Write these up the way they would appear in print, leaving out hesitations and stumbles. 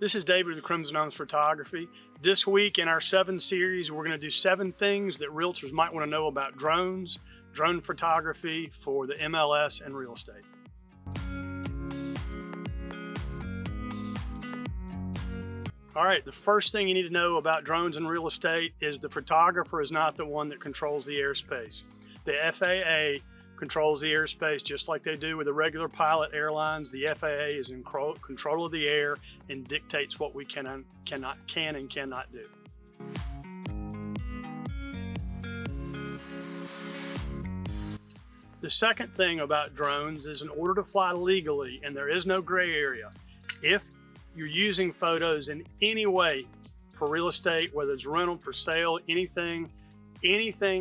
This is David of the Crimson Homes Photography. This week in our 7 series, we're going to do 7 things that realtors might want to know about drones, drone photography for the MLS and real estate. All right, the first thing you need to know about drones and real estate is the photographer is not the one that controls the airspace. The FAA controls the airspace just like they do with the regular pilot airlines. The FAA is in control of the air and dictates what we can and cannot do. The second thing about drones is in order to fly legally, and there is no gray area, if you're using photos in any way for real estate, whether it's rental, for sale, anything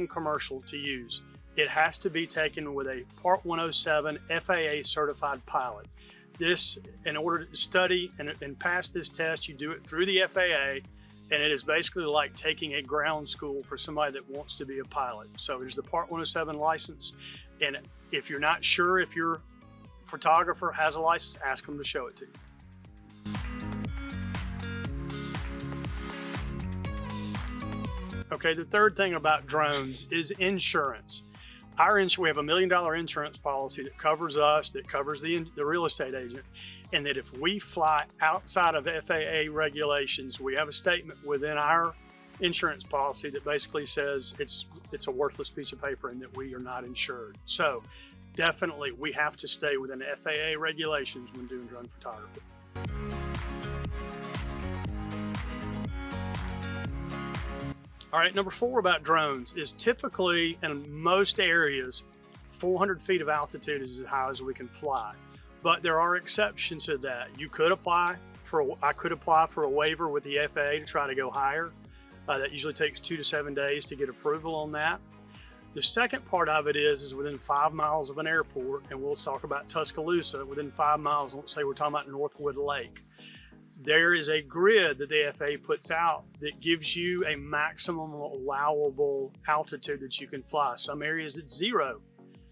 commercial to use, it has to be taken with a Part 107 FAA certified pilot. This, in order to study and pass this test, you do it through the FAA, and it is basically like taking a ground school for somebody that wants to be a pilot. So it is the Part 107 license, and if you're not sure if your photographer has a license, ask them to show it to you. Okay, the third thing about drones is insurance. We have $1 million insurance policy that covers us, that covers the real estate agent, and that if we fly outside of FAA regulations, we have a statement within our insurance policy that basically says it's a worthless piece of paper and that we are not insured. So definitely we have to stay within FAA regulations when doing drone photography. All right, number 4 about drones is typically in most areas, 400 feet of altitude is as high as we can fly. But there are exceptions to that. I could apply for a waiver with the FAA to try to go higher. That usually takes 2 to 7 days to get approval on that. The second part of it is within 5 miles of an airport, and we'll talk about Tuscaloosa, within 5 miles, let's say we're talking about Northwood Lake. There is a grid that the FAA puts out that gives you a maximum allowable altitude that you can fly. Some areas it's 0.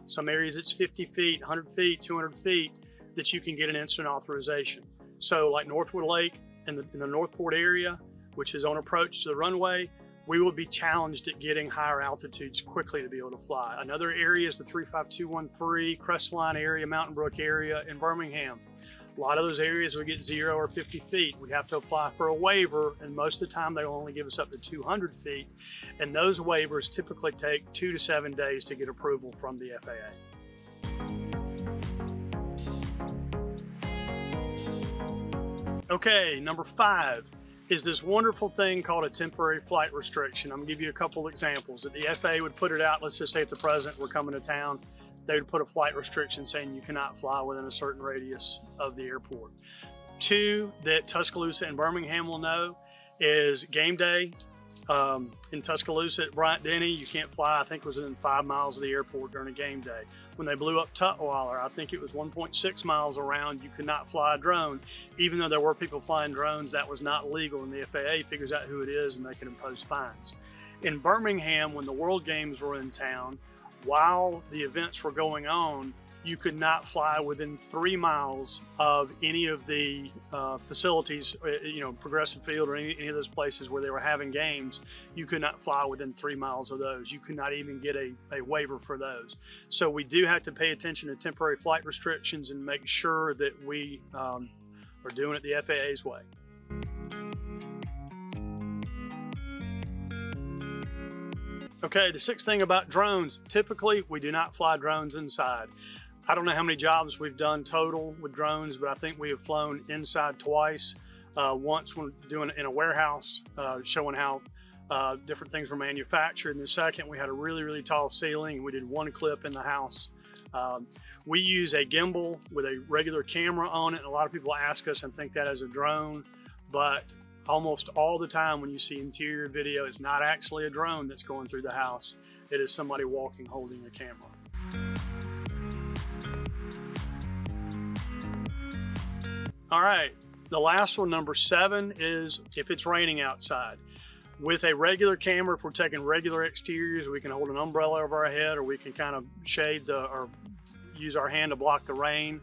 Some areas it's 50 feet, 100 feet, 200 feet that you can get an instant authorization. So like Northwood Lake in the Northport area, which is on approach to the runway, we will be challenged at getting higher altitudes quickly to be able to fly. Another area is the 35213, Crestline area, Mountain Brook area in Birmingham. A lot of those areas we get 0 or 50 feet. We have to apply for a waiver, and most of the time they'll only give us up to 200 feet. And those waivers typically take 2 to 7 days to get approval from the FAA. Okay, number 5 is this wonderful thing called a temporary flight restriction. I'm gonna give you a couple examples. That the FAA would put it out, let's just say if the president were coming to town, they would put a flight restriction saying you cannot fly within a certain radius of the airport. 2 that Tuscaloosa and Birmingham will know is game day. In Tuscaloosa at Bryant-Denny, you can't fly, I think it was within 5 miles of the airport during a game day. When they blew up Tutwiler, I think it was 1.6 miles around, you could not fly a drone. Even though there were people flying drones, that was not legal, and the FAA figures out who it is and they can impose fines. In Birmingham, when the World Games were in town, while the events were going on, you could not fly within 3 miles of any of the facilities, Progressive Field or any of those places where they were having games. You could not fly within 3 miles of those. You could not even get a waiver for those. So we do have to pay attention to temporary flight restrictions and make sure that we are doing it the FAA's way. Okay, the 6th thing about drones, typically we do not fly drones inside. I don't know how many jobs we've done total with drones, but I think we have flown inside twice. Once when doing it in a warehouse, showing how different things were manufactured. And the second, we had a really, really tall ceiling and we did 1 clip in the house. We use a gimbal with a regular camera on it. And a lot of people ask us and think that as a drone, but almost all the time when you see interior video, it's not actually a drone that's going through the house. It is somebody walking holding a camera. All right, the last one, number 7, is if it's raining outside. With a regular camera, if we're taking regular exteriors, we can hold an umbrella over our head, or we can kind of shade or use our hand to block the rain.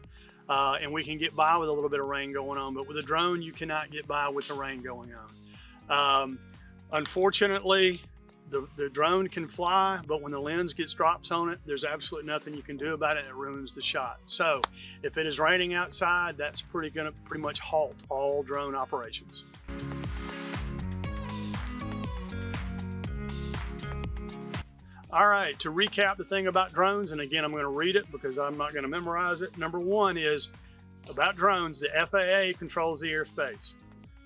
and we can get by with a little bit of rain going on. But with a drone, you cannot get by with the rain going on. Unfortunately, the drone can fly, but when the lens gets drops on it, there's absolutely nothing you can do about it. It ruins the shot. So if it is raining outside, that's gonna pretty much halt all drone operations. All right, to recap the thing about drones, and again, I'm going to read it because I'm not going to memorize it. Number one is about drones, the FAA controls the airspace.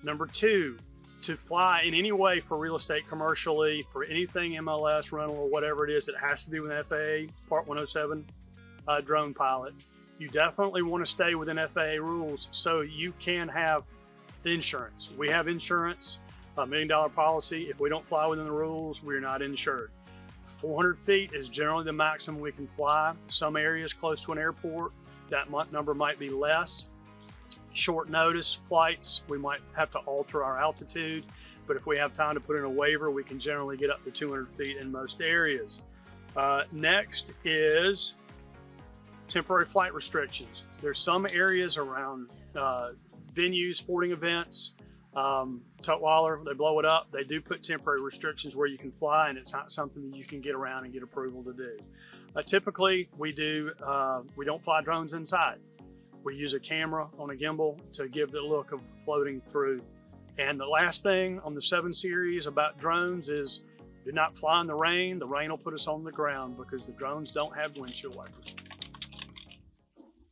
Number two, to fly in any way for real estate commercially, for anything MLS, rental, or whatever it is, it has to be with an FAA Part 107 drone pilot. You definitely want to stay within FAA rules so you can have the insurance. We have insurance, $1 million policy. If we don't fly within the rules, we're not insured. 400 feet is generally the maximum we can fly. Some areas close to an airport, that number might be less. Short notice flights, we might have to alter our altitude, but if we have time to put in a waiver, we can generally get up to 200 feet in most areas. Next is temporary flight restrictions. There's some areas around venues, sporting events, Tutwiler, they blow it up. They do put temporary restrictions where you can fly, and it's not something that you can get around and get approval to do. Typically, we don't fly drones inside. We use a camera on a gimbal to give the look of floating through. And the last thing on the 7 Series about drones is do not fly in the rain. The rain will put us on the ground because the drones don't have windshield wipers.